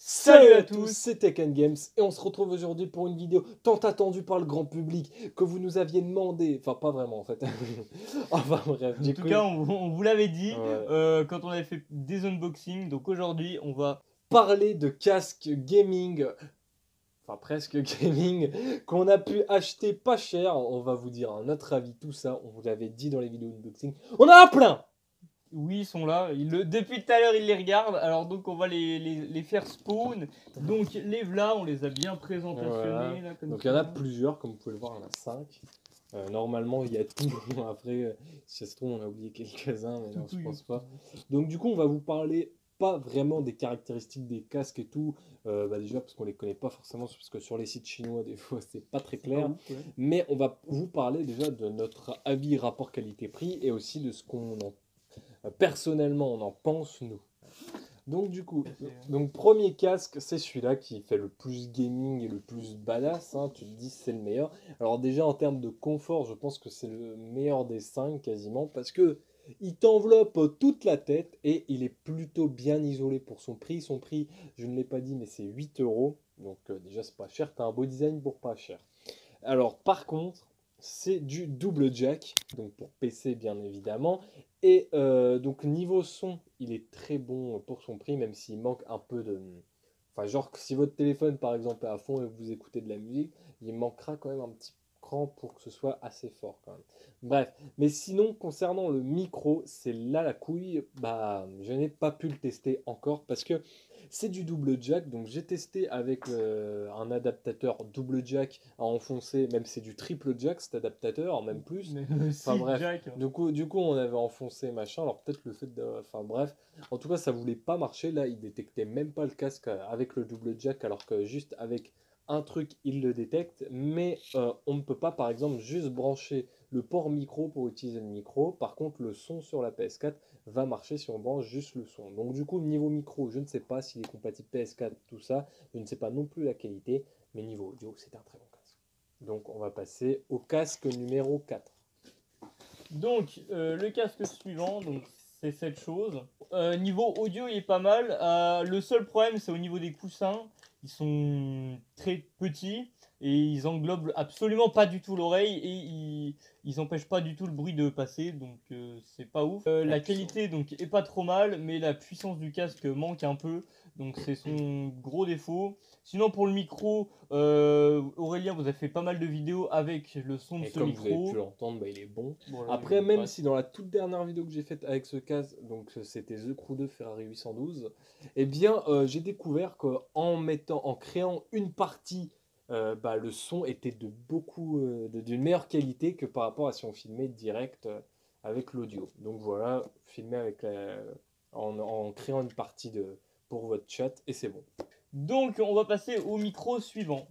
Salut à tous, c'est Tech & Games et on se retrouve aujourd'hui pour une vidéo tant attendue par le grand public que vous nous aviez demandé. Enfin, pas vraiment en fait. Enfin bref, En tout cas, on vous l'avait dit Ouais. quand on avait fait des unboxings. Donc aujourd'hui, on va Parler de casques gaming, enfin presque gaming, qu'on a pu acheter pas cher. On va vous dire notre avis, tout ça. On vous l'avait dit dans les vidéos unboxing. On en a plein. Oui, ils sont là. Depuis tout à l'heure, ils les regardent. Alors donc, on va les faire spawn. Donc les voilà, on les a bien présentationnés. Voilà. Là, comme Donc il ça. y en a plusieurs, comme vous pouvez le voir, il y en a 5. Normalement, il y a tout. Après, si ça se trouve, on a oublié quelques-uns, mais non, je pense pas. Donc, du coup, on va vous parler pas vraiment des caractéristiques des casques et tout. Déjà, parce qu'on les connaît pas forcément, parce que sur les sites chinois, des fois, c'est pas très clair. Ouf, ouais. Mais on va vous parler déjà de notre avis rapport qualité-prix et aussi de ce personnellement, on en pense, nous. Donc du coup, premier casque, c'est celui-là qui fait le plus gaming et le plus badass, hein, tu te dis c'est le meilleur. Alors déjà en termes de confort, je pense que c'est le meilleur des 5 quasiment, parce que il t'enveloppe toute la tête et il est plutôt bien isolé pour son prix. Son prix, je ne l'ai pas dit, mais c'est 8 euros, donc déjà c'est pas cher, t'as un beau design pour pas cher. Alors par contre, c'est du double jack, donc pour PC bien évidemment. Et donc niveau son, il est très bon pour son prix, même s'il manque un peu de... Enfin genre si votre téléphone par exemple est à fond et que vous écoutez de la musique, il manquera quand même un petit cran pour que ce soit assez fort quand même. Bref, mais sinon concernant le micro, c'est là la couille, bah je n'ai pas pu le tester encore parce que c'est du double jack, donc j'ai testé avec un adaptateur double jack à enfoncer, même c'est du triple jack cet adaptateur, même plus. Mais Enfin bref, jack. du coup on avait enfoncé machin, alors peut-être le fait de... Enfin bref, en tout cas ça voulait pas marcher, là il détectait même pas le casque avec le double jack, alors que juste avec un truc il le détecte, mais on ne peut pas par exemple juste brancher le port micro pour utiliser le micro, par contre le son sur la PS4 va marcher si on branche juste le son. Donc du coup, niveau micro, je ne sais pas s'il est compatible PS4, tout ça. Je ne sais pas non plus la qualité, mais niveau audio, c'est un très bon casque. Donc on va passer au casque numéro 4. Donc le casque suivant, donc c'est cette chose. Niveau audio, il est pas mal. Le seul problème, c'est au niveau des coussins. Ils sont très petits et ils englobent absolument pas du tout l'oreille et ils empêchent pas du tout le bruit de passer, donc c'est pas ouf. La qualité donc est pas trop mal, mais la puissance du casque manque un peu, donc c'est son gros défaut. Sinon pour le micro, Aurélien vous a fait pas mal de vidéos avec le son de Et ce comme vous avez micro. pu l'entendre, bah, il est bon. Voilà, Après, même si dans la toute dernière vidéo que j'ai faite avec ce casque, donc c'était The Crew 2 Ferrari 812, eh bien j'ai découvert en créant une partie, le son était d'une meilleure qualité que par rapport à si on filmait direct avec l'audio. Donc voilà, filmer en créant une partie pour votre chat et c'est bon. Donc on va passer au micro suivant.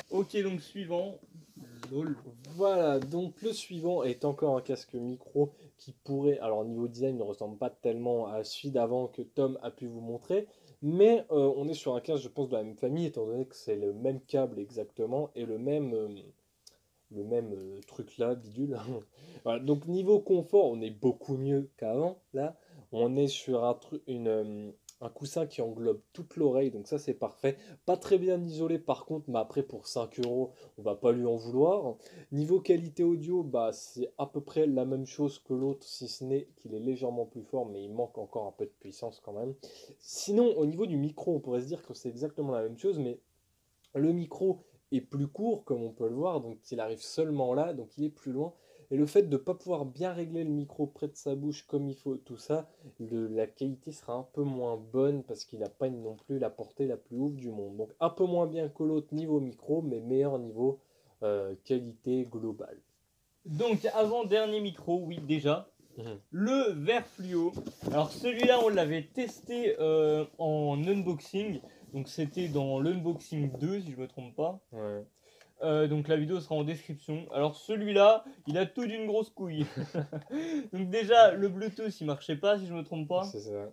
Ok, donc suivant. Lol. Voilà, donc le suivant est encore un casque micro qui pourrait, alors niveau design, ne ressemble pas tellement à celui d'avant que Tom a pu vous montrer, mais on est sur un casque, je pense, de la même famille, étant donné que c'est le même câble exactement et le même truc là, bidule. Voilà, donc niveau confort, on est beaucoup mieux qu'avant. Là, on est sur un coussin qui englobe toute l'oreille, donc ça c'est parfait. Pas très bien isolé par contre, mais après pour 5 euros, on va pas lui en vouloir. Niveau qualité audio, bah c'est à peu près la même chose que l'autre, si ce n'est qu'il est légèrement plus fort, mais il manque encore un peu de puissance quand même. Sinon, au niveau du micro, on pourrait se dire que c'est exactement la même chose, mais le micro est plus court, comme on peut le voir, donc il arrive seulement là, donc il est plus loin. Et le fait de ne pas pouvoir bien régler le micro près de sa bouche comme il faut, tout ça, la qualité sera un peu moins bonne parce qu'il n'a pas non plus la portée la plus ouf du monde. Donc un peu moins bien que l'autre niveau micro, mais meilleur niveau qualité globale. Donc avant-dernier micro, oui déjà. Mhm. Le verre fluo. Alors celui-là on l'avait testé en unboxing. Donc c'était dans l'unboxing 2 si je me trompe pas. Ouais. Donc la vidéo sera en description. Alors celui-là, il a tout d'une grosse couille. Donc déjà le Bluetooth il marchait pas si je me trompe pas. C'est ça.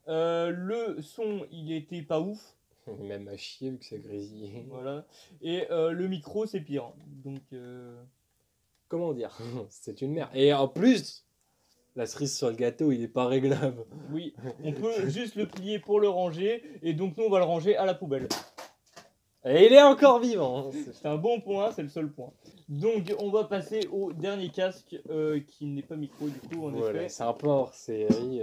Le son il était pas ouf. Même à chier vu que c'est grésillé. Voilà. Et le micro c'est pire. Donc Comment dire? C'est une merde. Et en plus, La cerise sur le gâteau, il est pas réglable. Oui, on peut juste le plier pour le ranger, et donc nous on va le ranger à la poubelle. Et il est encore vivant. C'est un bon point, c'est le seul point. Donc on va passer au dernier casque qui n'est pas micro du coup en Voilà, effet. c'est un peu hors série.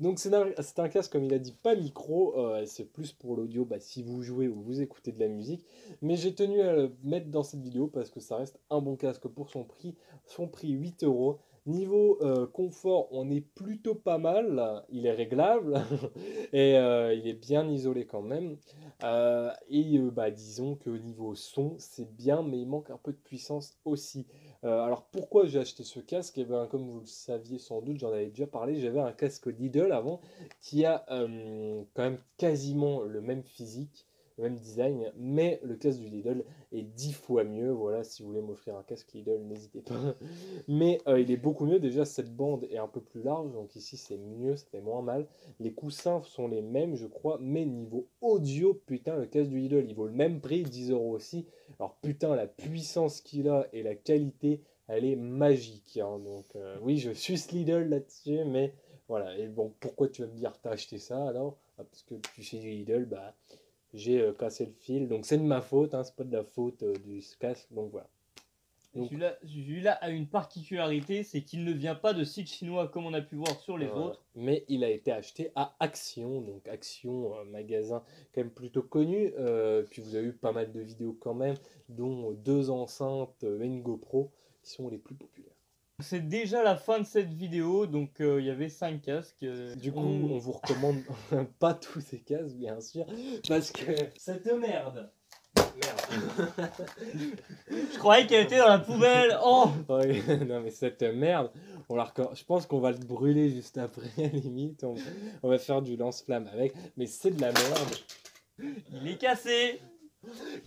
Donc c'est un casque, comme il a dit, pas micro, c'est plus pour l'audio si vous jouez ou vous écoutez de la musique. Mais j'ai tenu à le mettre dans cette vidéo parce que ça reste un bon casque pour son prix. Son prix 8 euros. Niveau confort, on est plutôt pas mal. Il est réglable et il est bien isolé quand même. Disons que niveau son, c'est bien, mais il manque un peu de puissance aussi. Alors pourquoi j'ai acheté ce casque? Eh ben, comme vous le saviez sans doute, j'en avais déjà parlé, j'avais un casque Lidl avant qui a quand même quasiment le même physique, le même design, mais le casque du Lidl est 10 fois mieux. Voilà, si vous voulez m'offrir un casque Lidl, n'hésitez pas. Mais il est beaucoup mieux, déjà cette bande est un peu plus large, donc ici c'est mieux, ça fait moins mal. Les coussins sont les mêmes je crois, mais niveau audio, putain le casque du Lidl il vaut le même prix, 10 euros aussi. Alors putain, la puissance qu'il a et la qualité, elle est magique, hein. Donc oui, je suis Lidl là-dessus, mais voilà. Et bon, pourquoi tu vas me dire t'as acheté ça alors? Parce que tu sais du Lidl, j'ai cassé le fil. Donc c'est de ma faute, hein, c'est pas de la faute du casque. Donc voilà. Donc, Celui-là a une particularité, c'est qu'il ne vient pas de site chinois comme on a pu voir sur les autres. Mais il a été acheté à Action, donc Action, magasin quand même plutôt connu. Puis vous avez eu pas mal de vidéos quand même, dont deux enceintes et une GoPro qui sont les plus populaires. C'est déjà la fin de cette vidéo, donc il y avait 5 casques. Du coup, on vous recommande pas tous ces casques, bien sûr, parce que cette merde. Merde. Je croyais qu'elle était dans la poubelle. Oh Ouais, non mais cette merde, je pense qu'on va le brûler juste après, à la limite. On va faire du lance-flamme avec, mais c'est de la merde. Il est cassé.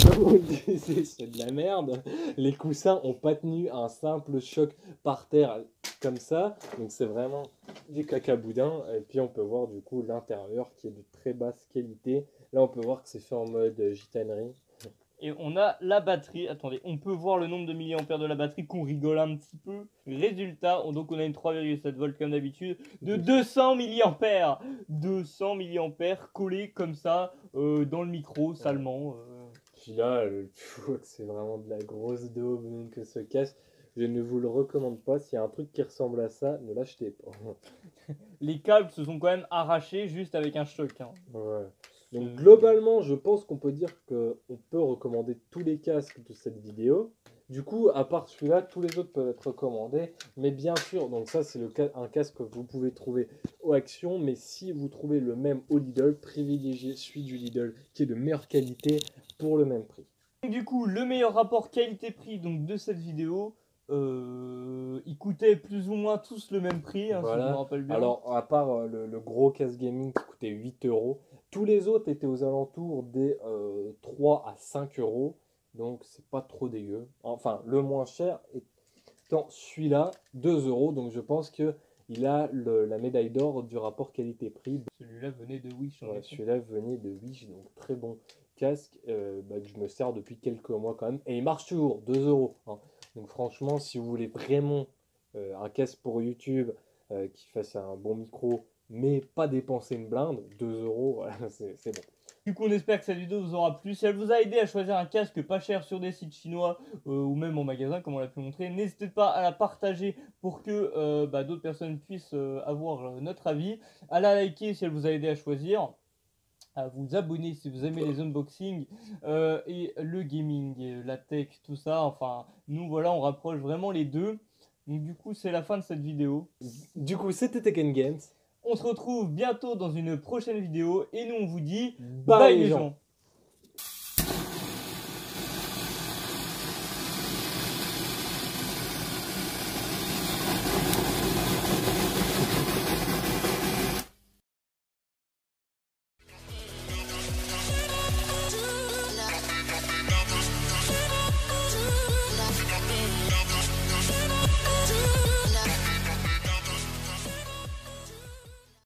Comme on le disait, c'est de la merde. Les coussins ont pas tenu un simple choc par terre comme ça, donc c'est vraiment du cacaboudin. Et puis on peut voir du coup l'intérieur qui est de très basse qualité. Là on peut voir que c'est fait en mode gitanerie. Et on a la batterie. Attendez, on peut voir le nombre de milliampères de la batterie, qu'on rigole un petit peu. Résultat, donc on a une 3,7 volts comme d'habitude, de 200 milliampères. 200 milliampères collés comme ça dans le micro, salement. Puis là, c'est vraiment de la grosse daube, donc ce casque, je ne vous le recommande pas. S'il y a un truc qui ressemble à ça, ne l'achetez pas. Les câbles se sont quand même arrachés juste avec un choc, hein. Ouais. Donc globalement, je pense qu'on peut dire qu'on peut recommander tous les casques de cette vidéo. Du coup, à part celui-là, tous les autres peuvent être recommandés. Mais bien sûr, donc ça c'est un casque que vous pouvez trouver au Action. Mais si vous trouvez le même au Lidl, privilégiez celui du Lidl qui est de meilleure qualité pour le même prix. Du coup, le meilleur rapport qualité-prix donc de cette vidéo, ils coûtaient plus ou moins tous le même prix, hein, voilà. si je me rappelle bien. Alors, à part le gros casque gaming qui coûtait 8 euros, tous les autres étaient aux alentours des 3 à 5 euros. Donc, c'est pas trop dégueu. Enfin, le moins cher étant celui-là, 2 euros. Donc, je pense qu'il a la médaille d'or du rapport qualité-prix. Celui-là venait de Wish. Ouais, celui-là venait de Wish, donc très bon casque que je me sers depuis quelques mois quand même. Et il marche toujours, 2 euros, hein. Donc franchement, si vous voulez vraiment un casque pour YouTube qui fasse un bon micro, mais pas dépenser une blinde, 2 euros, voilà, c'est bon. Du coup, on espère que cette vidéo vous aura plu. Si elle vous a aidé à choisir un casque pas cher sur des sites chinois ou même en magasin, comme on l'a pu montrer, n'hésitez pas à la partager pour que d'autres personnes puissent avoir notre avis. À la liker si elle vous a aidé à choisir. À vous abonner si vous aimez les unboxings et le gaming, la tech, tout ça. Enfin, nous, voilà, on rapproche vraiment les deux. Donc, du coup, c'est la fin de cette vidéo. Du coup, c'était Tekken Games. On se retrouve bientôt dans une prochaine vidéo et nous, on vous dit Bye les gens.